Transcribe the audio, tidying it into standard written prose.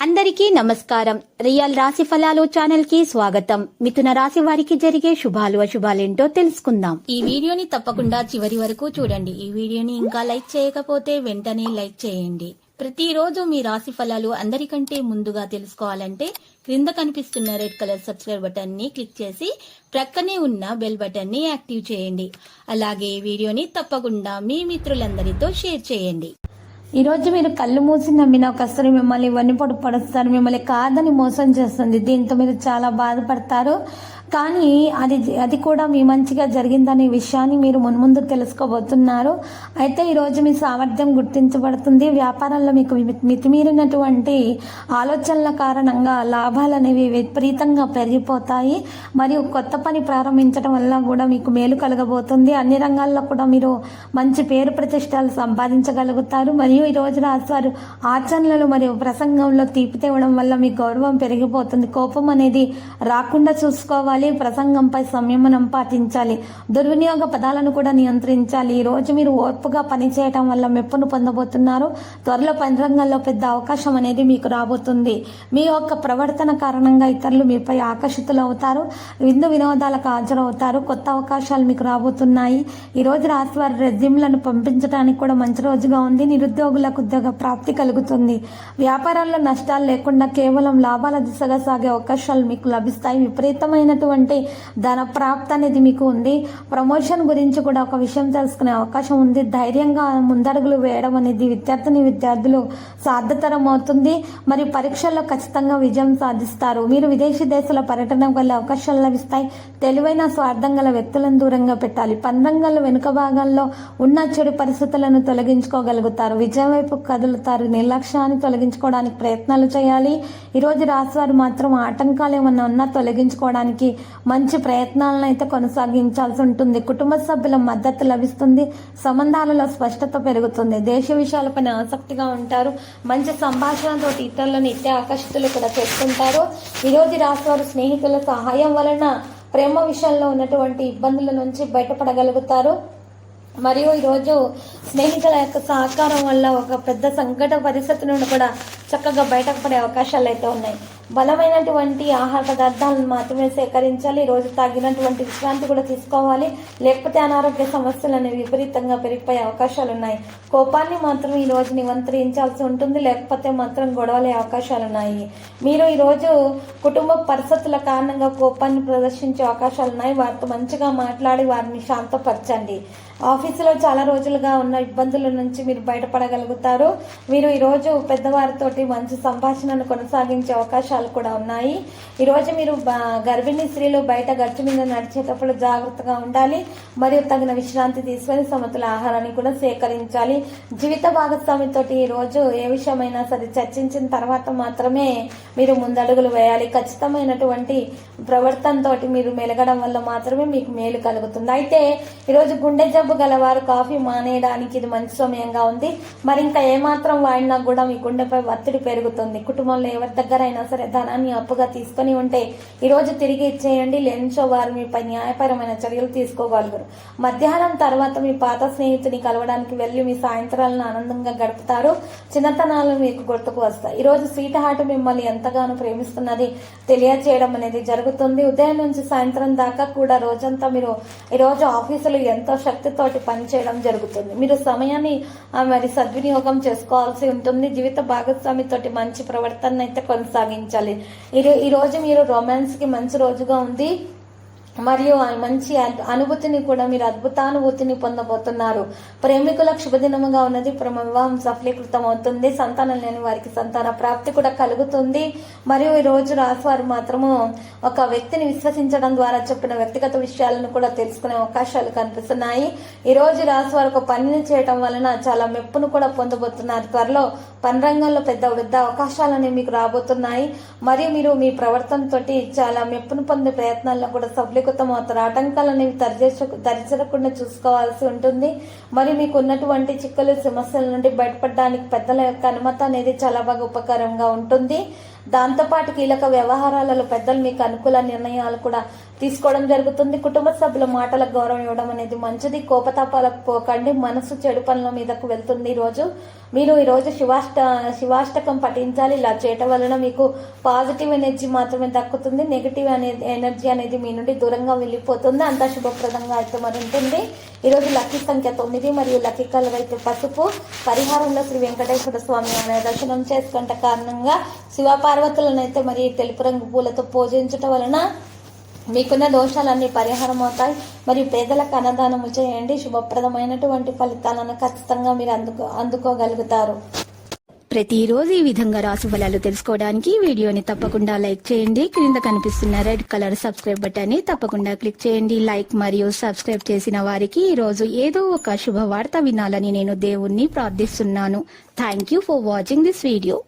అందరికీ నమస్కారం. రియల్ రాశి ఫలాలు ఛానల్ కి స్వాగతం. మిథున రాశి వారికి జరిగే శుభాలు అశుభాలేంటో తెలుసుకుందాం. ఈ వీడియోని తప్పకుండా చివరి వరకు చూడండి. ఈ వీడియోని ఇంకా లైక్ చేయకపోతే వెంటనే లైక్ చేయండి. ప్రతిరోజు మీ రాశి ఫలాలు అందరికంటే ముందుగా తెలుసుకోవాలంటే క్రింద కనిపిస్తున్న రెడ్ కలర్ సబ్స్క్రైబ్ బటన్ ని క్లిక్ చేసి ప్రక్కనే ఉన్న బెల్ బటన్ ని యాక్టివ్ చేయండి. అలాగే ఈ వీడియోని తప్పకుండా మీ మిత్రులందరితో షేర్ చేయండి. ఈరోజు మీరు కళ్ళు మూసి నమ్మిన ఒక స్త్రీ మిమ్మల్ని వన్నిపొడు పడుస్తారు, మిమ్మల్ని కాదని మోసం చేస్తుంది. దీంతో మీరు చాలా బాధపడతారు. కానీ అది కూడా మీ మంచిగా జరిగిందనే విషయాన్ని మీరు మున్ముందు తెలుసుకోబోతున్నారు. అయితే ఈరోజు మీ సామర్థ్యం గుర్తించబడుతుంది. వ్యాపారంలో మీకు మితిమీరినటువంటి ఆలోచనల కారణంగా లాభాలు అనేవి విపరీతంగా పెరిగిపోతాయి. మరియు కొత్త పని ప్రారంభించడం వల్ల కూడా మీకు మేలు కలగబోతుంది. అన్ని రంగాల్లో కూడా మీరు మంచి పేరు ప్రతిష్టలు సంపాదించగలుగుతారు. మరియు ఈరోజు రాశివారు ఆచరణలు మరియు ప్రసంగంలో తీపి తేవడం వల్ల మీ గౌరవం పెరిగిపోతుంది. కోపం అనేది రాకుండా చూసుకోవాలి. ప్రసంగంపై సంయమనం పాటించాలి. దుర్వినియోగ పదాలను కూడా నియంత్రించాలి. ఈ రోజు మీరు ఓర్పుగా పనిచేయడం వల్ల మెప్పును పొందబోతున్నారు. త్వరలో పని రంగంలో పెద్ద అవకాశం అనేది మీకు రాబోతుంది. మీ యొక్క ప్రవర్తన కారణంగా ఇతరులు మీపై ఆకర్షితులు అవుతారు. విందు వినోదాలకు హాజరవుతారు. కొత్త అవకాశాలు మీకు రాబోతున్నాయి. ఈ రోజు రాశివారి రెజ్యూమ్లను పంపించడానికి కూడా మంచి రోజుగా ఉంది. నిరుద్యోగులకు ఉద్యోగ ప్రాప్తి కలుగుతుంది. వ్యాపారాల్లో నష్టాలు లేకుండా కేవలం లాభాల దిశగా సాగే అవకాశాలు మీకు లభిస్తాయి. విపరీతమైనటువంటి ధన ప్రాప్తి అనేది మీకు ఉంది. ప్రమోషన్ గురించి కూడా ఒక విషయం తెలుసుకునే అవకాశం ఉంది. ధైర్యంగా ముందడుగులు వేయడం అనేది విద్యార్థులు సాధ్యతరం అవుతుంది. మరి పరీక్షల్లో ఖచ్చితంగా విజయం సాధిస్తారు. మీరు విదేశీ దేశాల పర్యటన వల్ల అవకాశాలు లభిస్తాయి. తెలివైన స్వార్థం గల వ్యక్తులను దూరంగా పెట్టాలి. పని రంగంలో వెనుక భాగంలో ఉన్న చెడు పరిస్థితులను తొలగించుకోగలుగుతారు. విజయం వైపు కదులుతారు. నిర్లక్ష్యాన్ని తొలగించుకోవడానికి ప్రయత్నాలు చేయాలి. ఈరోజు రాశివారు మాత్రం ఆటంకాలు ఏమన్నా ఉన్నా తొలగించుకోవడానికి మంచి ప్రయత్నాలను అయితే కొనసాగించాల్సి ఉంటుంది. కుటుంబ సభ్యుల మద్దతు లభిస్తుంది. సంబంధాలలో స్పష్టత పెరుగుతుంది. దేశ విషయాలపైన ఆసక్తిగా ఉంటారు. మంచి సంభాషణతో ఇతరులను నిత్య ఆకర్షితులు కూడా చేసుకుంటారు. ఈరోజు రాశివారు స్నేహితుల సహాయం వలన ప్రేమ విషయంలో ఉన్నటువంటి ఇబ్బందుల నుంచి బయటపడగలుగుతారు. మరియు ఈరోజు స్నేహితుల యొక్క సహకారం వల్ల ఒక పెద్ద సంకట పరిస్థితి నుండి కూడా చక్కగా బయటకు పడే అవకాశాలు అయితే ఉన్నాయి. బలమైనటువంటి ఆహార పదార్థాలను మాత్రమే సేకరించాలి. ఈరోజు తగినటువంటి విశ్రాంతి కూడా తీసుకోవాలి. లేకపోతే అనారోగ్య సమస్యలు అనేవి విపరీతంగా పెరిగిపోయే అవకాశాలు ఉన్నాయి. కోపాన్ని మాత్రం ఈ రోజు నియంత్రించాల్సి ఉంటుంది. లేకపోతే మాత్రం గొడవలే అవకాశాలు ఉన్నాయి. మీరు ఈరోజు కుటుంబ పరిస్థితుల కారణంగా కోపాన్ని ప్రదర్శించే అవకాశాలు ఉన్నాయి. వారితో మంచిగా మాట్లాడి వారిని శాంతపరచండి. ఆఫీసులో చాలా రోజులుగా ఉన్న ఇబ్బందుల నుంచి మీరు బయటపడగలుగుతారు. మీరు ఈరోజు పెద్దవారితోటి మంచి సంభాషణను కొనసాగించే అవకాశాలు కూడా ఉన్నాయి. ఈరోజు మీరు గర్భిణీ స్త్రీలు బయట గచ్చు మీద నడిచేటప్పుడు జాగ్రత్తగా ఉండాలి. మరియు తగిన విశ్రాంతి తీసుకొని సమతుల ఆహారాన్ని కూడా సేకరించాలి. జీవిత భాగస్వామితోటి ఈ రోజు ఏ విషయమైనా సరే చర్చించిన తర్వాత మాత్రమే మీరు ముందడుగులు వేయాలి. ఖచ్చితమైనటువంటి ప్రవర్తనతో మీరు మెలగడం వల్ల మాత్రమే మీకు మేలు కలుగుతుంది. అయితే ఈరోజు గుండె జబ్బు గలవారు కాఫీ మానేయడానికి ఇది మంచి సమయంగా ఉంది. మరి ఇంకా ఏమాత్రం వాడినా కూడా మీ గుండెపై ఒత్తిడి పెరుగుతుంది. కుటుంబంలో ఎవరి దగ్గర అయినా సరే ధనాన్ని అప్పుగా తీసుకుని ఉంటే ఈ రోజు తిరిగి ఇచ్చేయండి. లేనిచో వారు మీపై న్యాయపరమైన చర్యలు తీసుకోగలరు. మధ్యాహ్నం తర్వాత మీ పాత స్నేహితుని కలవడానికి వెళ్లి మీ సాయంత్రాలను ఆనందంగా గడుపుతారు. చిన్నతనాలు మీకు గుర్తుకు వస్తాయి. ఈ రోజు స్వీట్ హార్ట్ మిమ్మల్ని ఎంతగానో ప్రేమిస్తున్నది తెలియజేయడం అనేది జరుగుతుంది. ఉదయం నుంచి సాయంత్రం దాకా కూడా రోజంతా మీరు ఈ రోజు ఆఫీసులో ఎంతో శక్తితోటి పనిచేయడం జరుగుతుంది. మీరు సమయాన్ని మరి సద్వినియోగం చేసుకోవాల్సి ఉంటుంది. జీవిత భాగస్వామితోటి మంచి ప్రవర్తన అయితే కొనసాగించాలి. ఈ రోజు మీరు రొమాన్స్ కి మంచి రోజుగా ఉంది. మరియు మంచి అనుభూతిని కూడా మీరు అద్భుతానుభూతిని పొందబోతున్నారు. ప్రేమికులకు శుభదినముగా ఉన్నది. వివాహం సఫలీకృతం అవుతుంది. సంతానం లేని వారికి సంతాన ప్రాప్తి కూడా కలుగుతుంది. మరియు ఈ రోజు రాశివారు మాత్రము ఒక వ్యక్తిని విశ్వసించడం ద్వారా చెప్పిన వ్యక్తిగత విషయాలను కూడా తెలుసుకునే అవకాశాలు కనిపిస్తున్నాయి. ఈ రోజు రాశివారు ఒక పనిని చేయడం వలన చాలా మెప్పును కూడా పొందబోతున్నారు. త్వరలో పని రంగంలో పెద్ద వృద్ధ అవకాశాలనే మీకు రాబోతున్నాయి. మరియు మీరు మీ ప్రవర్తనతోటి చాలా మెప్పును పొందే ప్రయత్నాల్లో కూడా సఫలీకృతమవుతారు. ఆటంకాలు అనేవి దరిచరకుండా చూసుకోవాల్సి ఉంటుంది. మరి మీకు ఉన్నటువంటి చిక్కులు సమస్యల నుండి బయటపడడానికి పెద్దల యొక్క అనుమతి అనేది చాలా బాగా ఉపకారంగా ఉంటుంది. దాంతోపాటు కీలక వ్యవహారాలలో పెద్దలు మీకు అనుకూల నిర్ణయాలు కూడా తీసుకోవడం జరుగుతుంది. కుటుంబ సభ్యుల మాటలకు గౌరవం ఇవ్వడం అనేది మంచిది. కోపతాపాలకు పోకండి. మనసు చెడు పనుల మీదకు వెళ్తుంది. మీరు ఈ రోజు శివాష్టకం పఠించాలి. ఇలా చేయటం వలన మీకు పాజిటివ్ ఎనర్జీ మాత్రమే దక్కుతుంది. నెగిటివ్ ఎనర్జీ అనేది మీ నుండి దూరంగా వెళ్ళిపోతుంది. అంతా శుభప్రదంగా అయితే మరి ఉంటుంది. ఈ రోజు లక్కీ సంఖ్య 9 మరియు లక్కీ కలర్ అయితే పసుపు. పరిహారంలో శ్రీ వెంకటేశ్వర స్వామి అనే దర్శనం చేసుకుంటే కారణంగా శివపార్వతులను అయితే మరి తెలుపు రంగు పూలతో పూజించటం వలన మీకున్న దోషాలన్నీ పరిహారం అవుతాయి. మరియు పేదలకు అన్నదానము చేయండి. శుభప్రదమైనటువంటి ఫలితాలను ఖచ్చితంగా మీరు అందుకోగలుగుతారు. ప్రతిరోజు ఈ విధంగా రాశి ఫలాలు తెలుసుకోవడానికి వీడియోని తప్పకుండా లైక్ చేయండి. క్రింద కనిపిస్తున్న రెడ్ కలర్ సబ్స్క్రైబ్ బటన్ ని తప్పకుండా క్లిక్ చేయండి. లైక్ మరియు సబ్స్క్రైబ్ చేసిన వారికి ఈ రోజు ఏదో ఒక శుభవార్త వినాలని నేను దేవుణ్ణి ప్రార్థిస్తున్నాను. Thank you for watching this video.